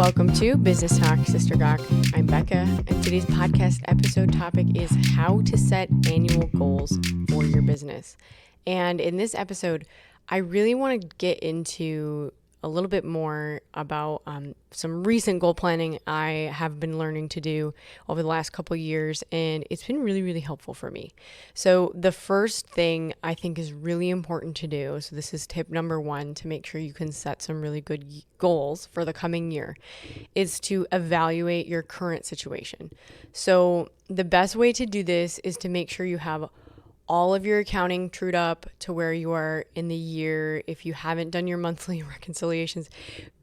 Welcome to Business Talk Sister Gawk. I'm Becca, and today's podcast episode topic is how to set annual goals for your business. And in this episode, I really want to get into a little bit more about some recent goal planning I have been learning to do over the last couple of years, and it's been really, really helpful for me. So the first thing I think is really important to do, so this is tip number one to make sure you can set some really good goals for the coming year, is to evaluate your current situation. So the best way to do this is to make sure you have all of your accounting trued up to where you are in the year. If you haven't done your monthly reconciliations,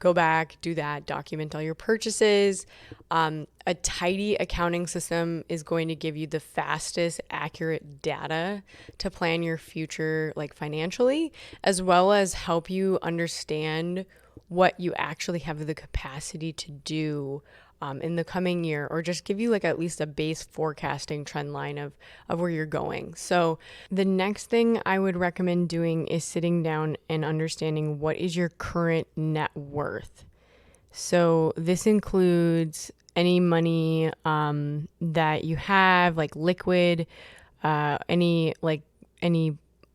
go back, do that, document all your purchases. A tidy accounting system is going to give you the fastest, accurate data to plan your future, like financially, as well as help you understand what you actually have the capacity to do in the coming year, or just give you like at least a base forecasting trend line of where you're going. So the next thing I would recommend doing is sitting down and understanding what is your current net worth. So this includes any money that you have, like liquid, any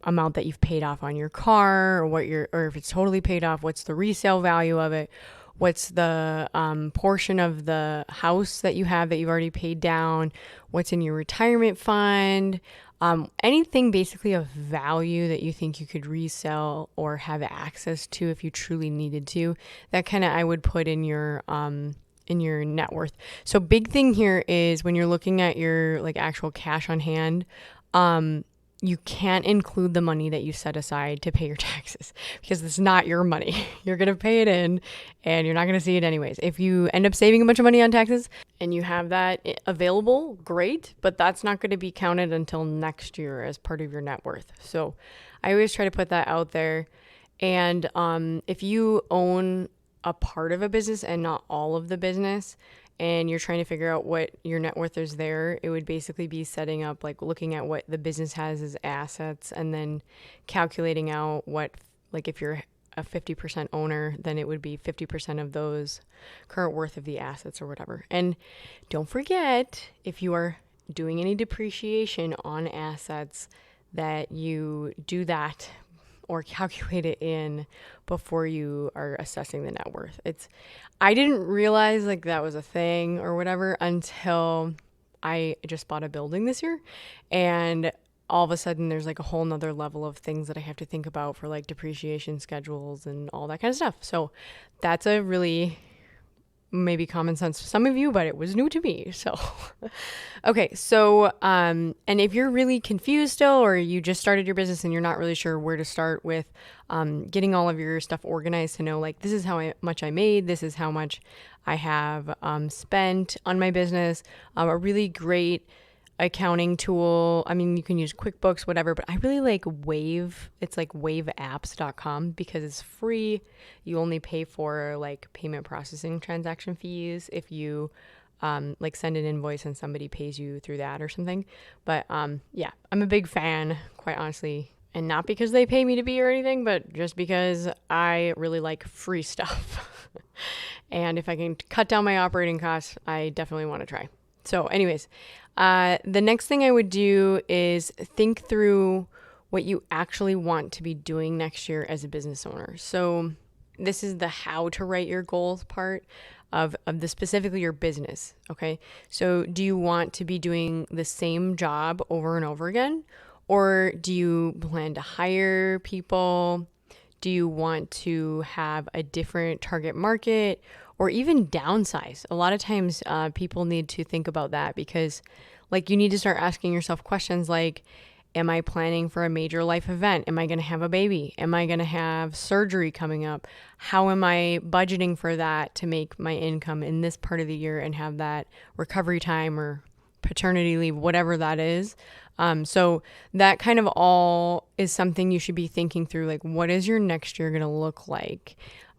amount that you've paid off on your car, or if it's totally paid off, what's the resale value of it? What's the portion of the house that you have that you've already paid down? What's in your retirement fund? Anything basically of value that you think you could resell or have access to if you truly needed to. That kind of I would put in your net worth. So big thing here is when you're looking at your like actual cash on hand, you can't include the money that you set aside to pay your taxes because it's not your money. You're going to pay it in and you're not going to see it anyways. If you end up saving a bunch of money on taxes and you have that available, great, but that's not going to be counted until next year as part of your net worth. So I always try to put that out there. And if you own a part of a business and not all of the business, and you're trying to figure out what your net worth is there, it would basically be setting up, like looking at what the business has as assets and then calculating out what, like if you're a 50% owner, then it would be 50% of those current worth of the assets or whatever. And don't forget, if you are doing any depreciation on assets, that you do that or calculate it in before you are assessing the net worth. I didn't realize like that was a thing or whatever until I just bought a building this year, and all of a sudden there's like a whole nother level of things that I have to think about for like depreciation schedules and all that kind of stuff. So that's a really maybe common sense to some of you, but it was new to me. So, okay. So, and if you're really confused still, or you just started your business and you're not really sure where to start with, getting all of your stuff organized to know, like, this is how much I made, this is how much I have, spent on my business, a really great accounting tool. I mean, you can use QuickBooks, whatever, but I really like Wave. It's like waveapps.com because it's free. You only pay for like payment processing transaction fees if you like send an invoice and somebody pays you through that or something. But yeah, I'm a big fan, quite honestly. And not because they pay me to be or anything, but just because I really like free stuff. And if I can cut down my operating costs, I definitely want to try. So anyways, the next thing I would do is think through what you actually want to be doing next year as a business owner. So this is the how to write your goals part of the specifically your business. Okay. So do you want to be doing the same job over and over again? Or do you plan to hire people? Do you want to have a different target market? Or even downsize? A lot of times people need to think about that because like you need to start asking yourself questions like, am I planning for a major life event? Am I going to have a baby? Am I going to have surgery coming up? How am I budgeting for that to make my income in this part of the year and have that recovery time or paternity leave, whatever that is? So that kind of all is something you should be thinking through, like what is your next year going to look like?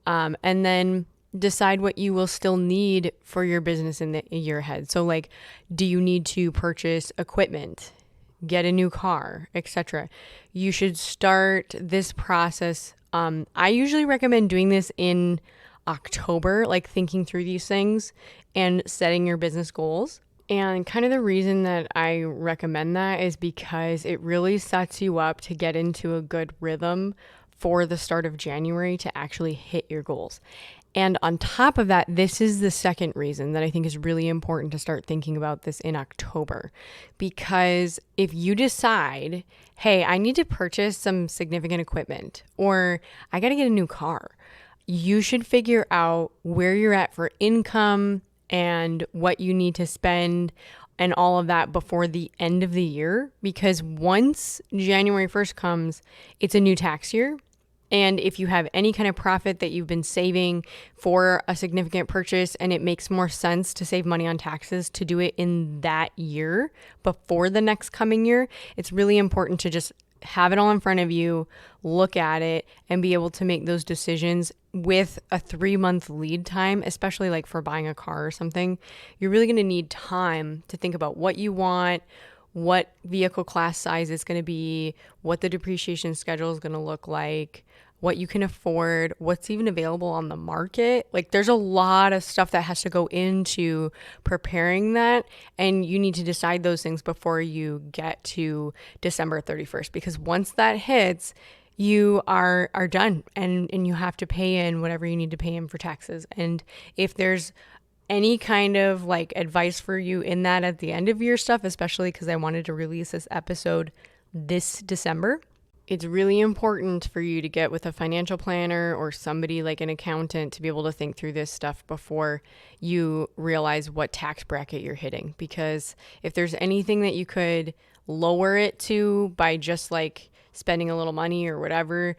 And then decide what you will still need for your business in the year ahead. So like, do you need to purchase equipment, get a new car, etc.? You should start this process. I usually recommend doing this in October, like thinking through these things and setting your business goals. And kind of the reason that I recommend that is because it really sets you up to get into a good rhythm for the start of January to actually hit your goals. And on top of that, this is the second reason that I think is really important to start thinking about this in October. Because if you decide, hey, I need to purchase some significant equipment, or I got to get a new car, you should figure out where you're at for income and what you need to spend and all of that before the end of the year. Because once January 1st comes, it's a new tax year. And if you have any kind of profit that you've been saving for a significant purchase and it makes more sense to save money on taxes to do it in that year before the next coming year, it's really important to just have it all in front of you, look at it, and be able to make those decisions with a 3-month lead time, especially like for buying a car or something. You're really going to need time to think about what you want, what vehicle class size is going to be, what the depreciation schedule is going to look like, what you can afford, what's even available on the market. Like there's a lot of stuff that has to go into preparing that. And you need to decide those things before you get to December 31st, because once that hits, you are done and you have to pay in whatever you need to pay in for taxes. And if there's any kind of like advice for you in that at the end of your stuff, especially because I wanted to release this episode this December, it's really important for you to get with a financial planner or somebody like an accountant to be able to think through this stuff before you realize what tax bracket you're hitting. Because if there's anything that you could lower it to by just like spending a little money or whatever,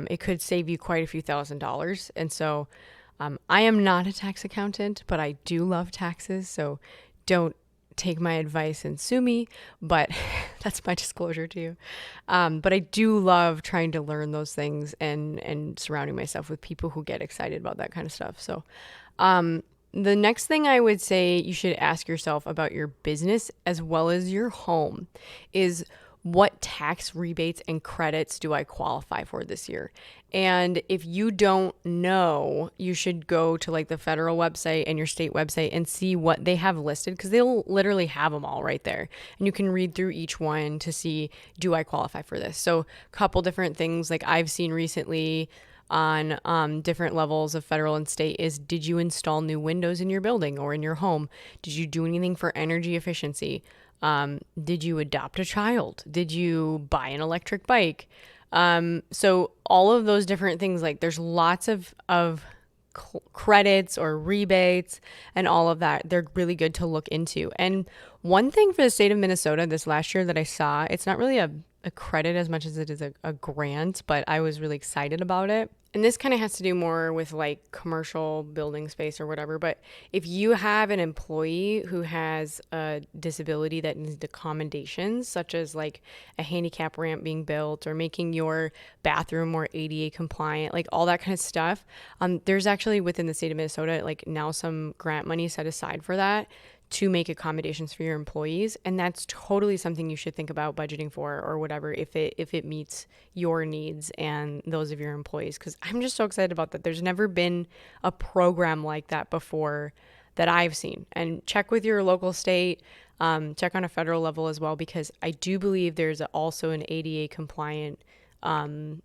it could save you quite a few $1,000s. And so I am not a tax accountant, but I do love taxes. So don't take my advice and sue me, but that's my disclosure to you. But I do love trying to learn those things and surrounding myself with people who get excited about that kind of stuff. So the next thing I would say you should ask yourself about your business as well as your home is, what tax rebates and credits do I qualify for this year? And if you don't know, you should go to like the federal website and your state website and see what they have listed, because they'll literally have them all right there. And you can read through each one to see, do I qualify for this? So a couple different things like I've seen recently on different levels of federal and state is, did you install new windows in your building or in your home? Did you do anything for energy efficiency? Did you adopt a child? Did you buy an electric bike? So all of those different things, like there's lots of credits or rebates and all of that. They're really good to look into. And one thing for the state of Minnesota this last year that I saw, it's not really a credit as much as it is a grant, but I was really excited about it. And this kind of has to do more with like commercial building space or whatever. But if you have an employee who has a disability that needs accommodations, such as like a handicap ramp being built or making your bathroom more ADA compliant, like all that kind of stuff, there's actually within the state of Minnesota, like now some grant money set aside for that to make accommodations for your employees. And that's totally something you should think about budgeting for or whatever, if it meets your needs and those of your employees. Because I'm just so excited about that. There's never been a program like that before that I've seen. And check with your local state, check on a federal level as well, because I do believe there's also an ADA compliant,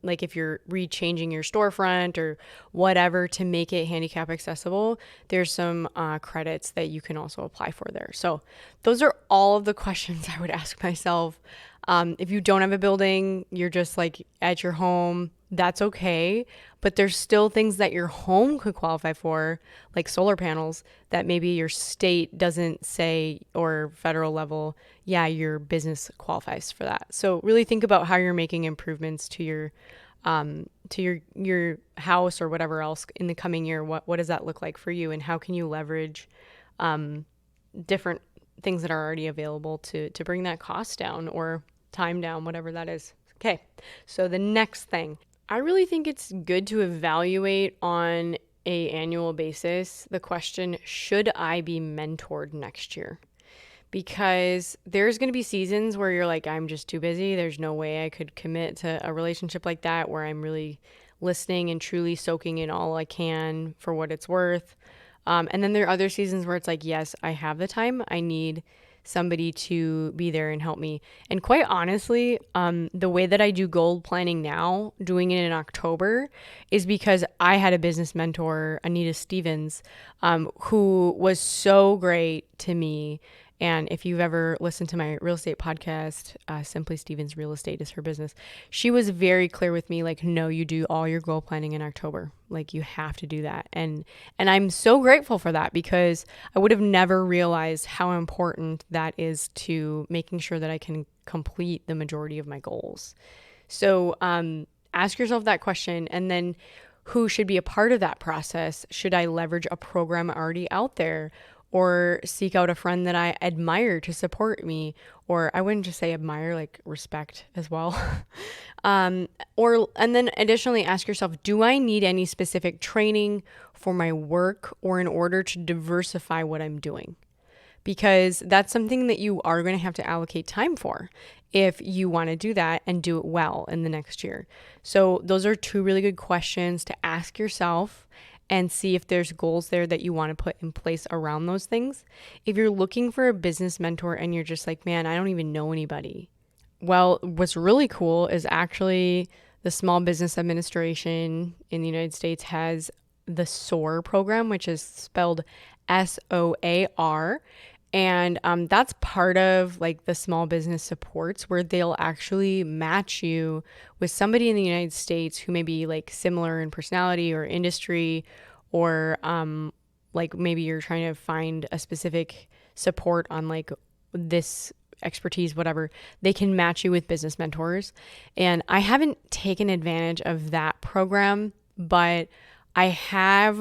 like if you're rechanging your storefront or whatever to make it handicap accessible, there's some credits that you can also apply for there. So those are all of the questions I would ask myself. If you don't have a building, you're just like at your home, that's okay. But there's still things that your home could qualify for, like solar panels, that maybe your state doesn't say, or federal level, yeah, your business qualifies for that. So really think about how you're making improvements to your house or whatever else in the coming year. What does that look like for you, and how can you leverage different things that are already available to bring that cost down or time down, whatever that is. Okay, so the next thing, I really think it's good to evaluate on an annual basis the question, should I be mentored next year? Because there's going to be seasons where you're like, I'm just too busy. There's no way I could commit to a relationship like that where I'm really listening and truly soaking in all I can for what it's worth. And then there are other seasons where it's like, yes, I have the time. I need somebody to be there and help me. And quite honestly, the way that I do goal planning now, doing it in October, is because I had a business mentor, Anita Stevens, who was so great to me. And if you've ever listened to my real estate podcast, Simply Stevens Real Estate is her business. She was very clear with me, like, no, you do all your goal planning in October. Like, you have to do that. And I'm so grateful for that, because I would have never realized how important that is to making sure that I can complete the majority of my goals. So ask yourself that question, and then who should be a part of that process? Should I leverage a program already out there, or seek out a friend that I admire to support me? Or I wouldn't just say admire, like respect as well. And then additionally ask yourself, do I need any specific training for my work or in order to diversify what I'm doing? Because that's something that you are going to have to allocate time for if you want to do that and do it well in the next year. So those are two really good questions to ask yourself, and see if there's goals there that you want to put in place around those things. If you're looking for a business mentor and you're just like, man, I don't even know anybody. Well, what's really cool is actually the Small Business Administration in the United States has the SOAR program, which is spelled SOAR. And that's part of like the small business supports, where they'll actually match you with somebody in the United States who may be like similar in personality or industry, or like maybe you're trying to find a specific support on like this expertise, whatever. They can match you with business mentors. And I haven't taken advantage of that program, but I have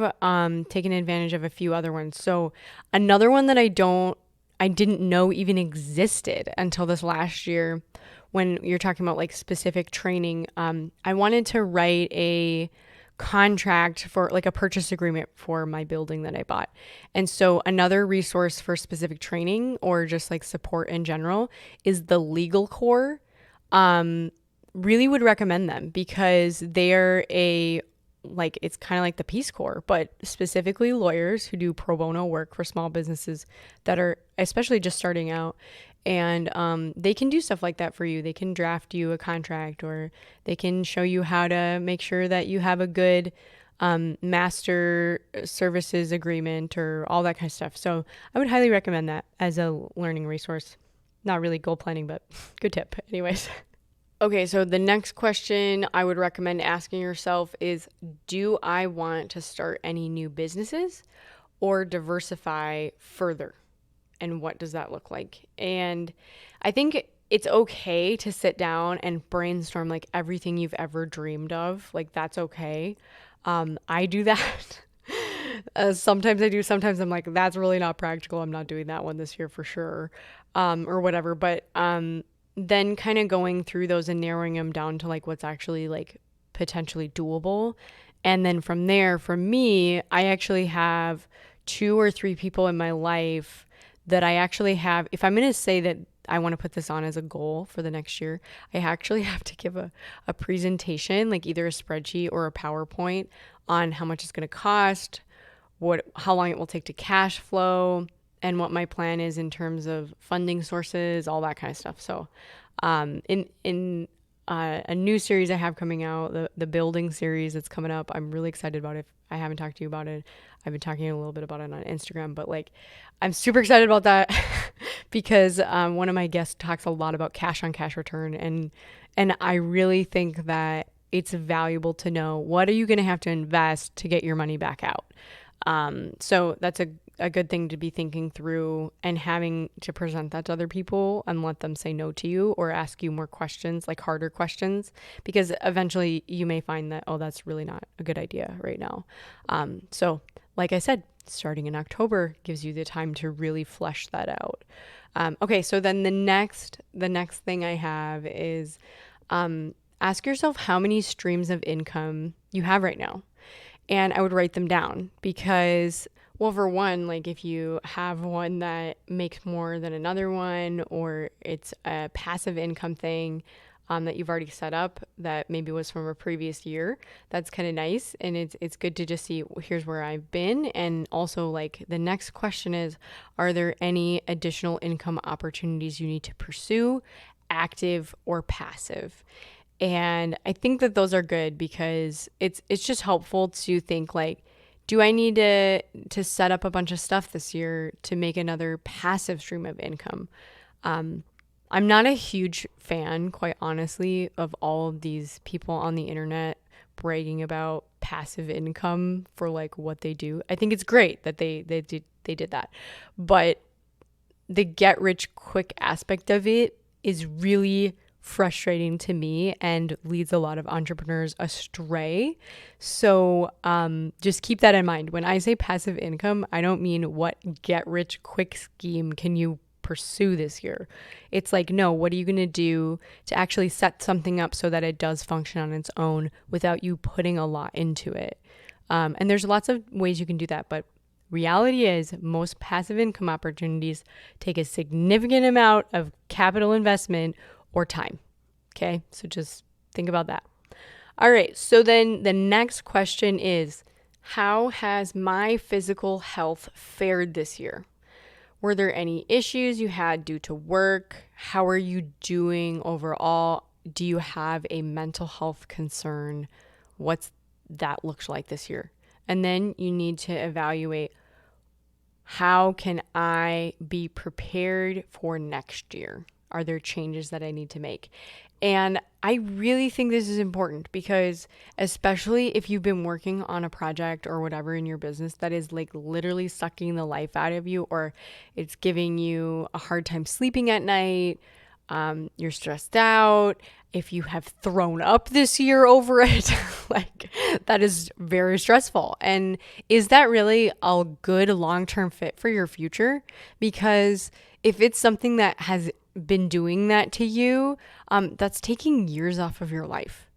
taken advantage of a few other ones. So another one that I didn't know even existed until this last year, when you're talking about like specific training, I wanted to write a contract for like a purchase agreement for my building that I bought. And so another resource for specific training or just like support in general is the Legal Corps. Really would recommend them, because they're it's kind of like the Peace Corps, but specifically lawyers who do pro bono work for small businesses that are especially just starting out. And they can do stuff like that for you. They can draft you a contract, or they can show you how to make sure that you have a good master services agreement, or all that kind of stuff. So I would highly recommend that as a learning resource. Not really goal planning, but good tip anyways. Okay, so the next question I would recommend asking yourself is, do I want to start any new businesses or diversify further? And what does that look like? And I think it's okay to sit down and brainstorm like everything you've ever dreamed of. Like, that's okay. I do that. Sometimes I do. Sometimes I'm like, that's really not practical. I'm not doing that one this year for sure, or whatever. But then kind of going through those and narrowing them down to like what's actually like potentially doable. And then from there, for me, I actually have 2 or 3 people in my life that I actually have. If I'm going to say that I want to put this on as a goal for the next year, I actually have to give a presentation, like either a spreadsheet or a PowerPoint, on how much it's going to cost, how long it will take to cash flow, and what my plan is in terms of funding sources, all that kind of stuff. So in a new series I have coming out, the building series that's coming up, I'm really excited about it. If I haven't talked to you about it, I've been talking a little bit about it on Instagram, but like, I'm super excited about that because one of my guests talks a lot about cash on cash return. And I really think that it's valuable to know, what are you going to have to invest to get your money back out? So that's a good thing to be thinking through, and having to present that to other people and let them say no to you or ask you more questions, like harder questions, because eventually you may find that, oh, that's really not a good idea right now. So like I said, starting in October gives you the time to really flesh that out. Okay. So then the next thing I have is, ask yourself how many streams of income you have right now. And I would write them down, because, well, for one, like if you have one that makes more than another one, or it's a passive income thing, that you've already set up that maybe was from a previous year. That's kind of nice. And it's good to just see, here's where I've been. And also, like, the next question is, are there any additional income opportunities you need to pursue, active or passive? And I think that those are good because it's just helpful to think like, do I need to set up a bunch of stuff this year to make another passive stream of income? I'm not a huge fan, quite honestly, of all of these people on the internet bragging about passive income for like what they do. I think it's great that they did that, but the get rich quick aspect of it is really frustrating to me and leads a lot of entrepreneurs astray. So just keep that in mind. When I say passive income, I don't mean what get rich quick scheme can you pursue this year. It's like, no, what are you going to do to actually set something up so that it does function on its own without you putting a lot into it? And there's lots of ways you can do that, but reality is most passive income opportunities take a significant amount of capital investment or time. Okay, so just think about that. All right, so then the next question is, how has my physical health fared this year? Were there any issues you had due to work? How are you doing overall? Do you have a mental health concern? What's that looks like this year? And then you need to evaluate, how can I be prepared for next year? Are there changes that I need to make? And I really think this is important because especially if you've been working on a project or whatever in your business that is like literally sucking the life out of you, or it's giving you a hard time sleeping at night, you're stressed out, if you have thrown up this year over it, like that is very stressful. And is that really a good long-term fit for your future? Because if it's something that has been doing that to you, that's taking years off of your life.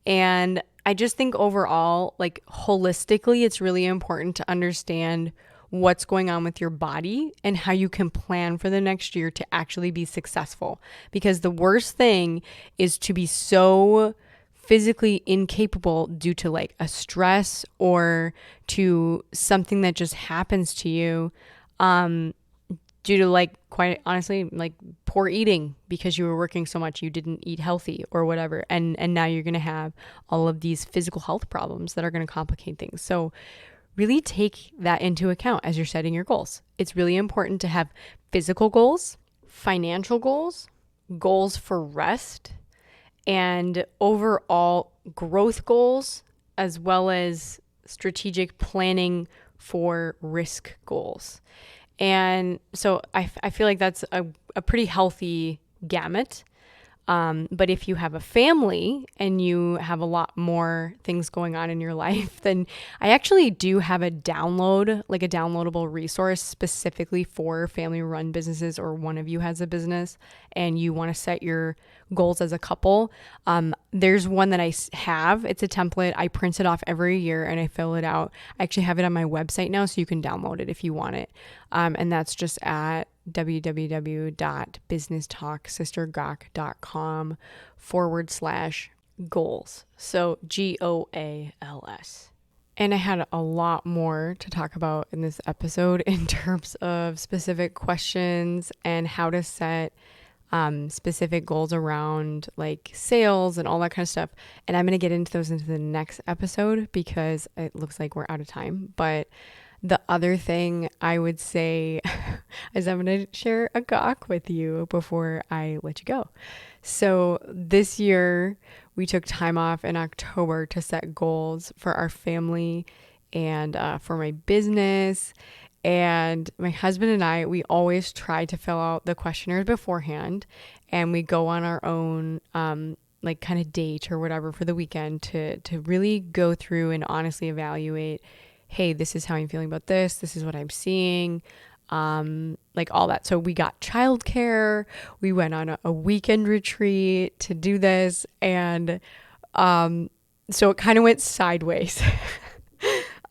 And I just think overall, like holistically, it's really important to understand what's going on with your body and how you can plan for the next year to actually be successful. Because the worst thing is to be so physically incapable due to like a stress or to something that just happens to you, due to like, quite honestly, like poor eating because you were working so much, you didn't eat healthy or whatever. And now you're going to have all of these physical health problems that are going to complicate things. So really take that into account as you're setting your goals. It's really important to have physical goals, financial goals, goals for rest, and overall growth goals, as well as strategic planning for risk goals. And so I feel like that's a pretty healthy gamut. But if you have a family and you have a lot more things going on in your life, then I actually do have a downloadable resource specifically for family run businesses, or one of you has a business and you want to set your goals as a couple. There's one that I have. It's a template. I print it off every year and I fill it out. I actually have it on my website now, so you can download it if you want it. And that's just at www.businestalksistergok.com/goals. So GOALS. And I had a lot more to talk about in this episode in terms of specific questions and how to set specific goals around like sales and all that kind of stuff. And I'm going to get into those into the next episode because it looks like we're out of time. But the other thing I would say is I'm going to share a gawk with you before I let you go. So this year we took time off in October to set goals for our family and for my business. And my husband and I, we always try to fill out the questionnaires beforehand, and we go on our own like kind of date or whatever for the weekend to really go through and honestly evaluate, hey, this is how I'm feeling about this. This is what I'm seeing, like all that. So we got childcare. We went on a weekend retreat to do this. And so it kind of went sideways.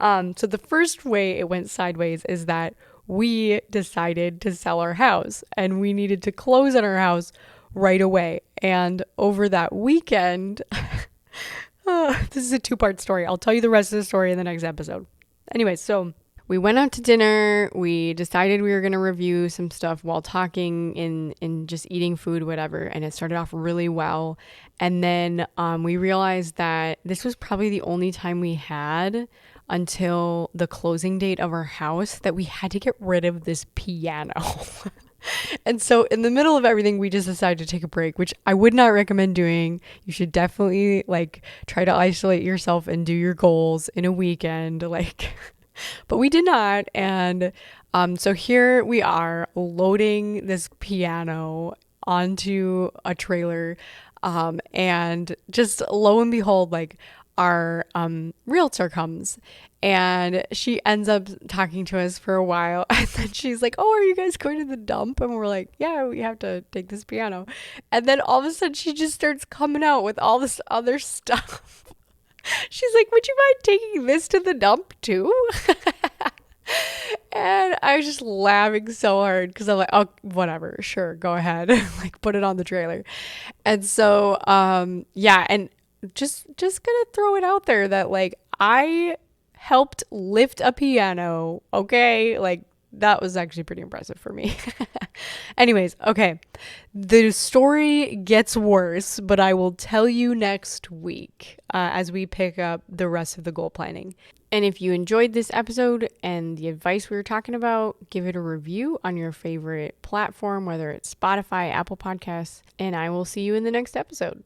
So the first way it went sideways is that we decided to sell our house and we needed to close on our house right away. And over that weekend, this is a 2-part story. I'll tell you the rest of the story in the next episode. Anyway, so we went out to dinner. We decided we were going to review some stuff while talking in just eating food, whatever. And it started off really well. And then we realized that this was probably the only time we had until the closing date of our house that we had to get rid of this piano. And so in the middle of everything, we just decided to take a break, which I would not recommend doing. You should definitely try to isolate yourself and do your goals in a weekend. But we did not. And so here we are loading this piano onto a trailer. And just lo and behold, our realtor comes and she ends up talking to us for a while, and then she's like, "Oh, are you guys going to the dump?" And we're like, "Yeah, we have to take this piano." And then all of a sudden she just starts coming out with all this other stuff. She's like, "Would you mind taking this to the dump too?" And I was just laughing so hard because I'm like, "Oh, whatever, sure, go ahead." Put it on the trailer. And so yeah, and just gonna throw it out there that I helped lift a piano, okay? That was actually pretty impressive for me. Anyways, okay. The story gets worse, but I will tell you next week as we pick up the rest of the goal planning. And if you enjoyed this episode and the advice we were talking about, give it a review on your favorite platform, whether it's Spotify, Apple Podcasts, and I will see you in the next episode.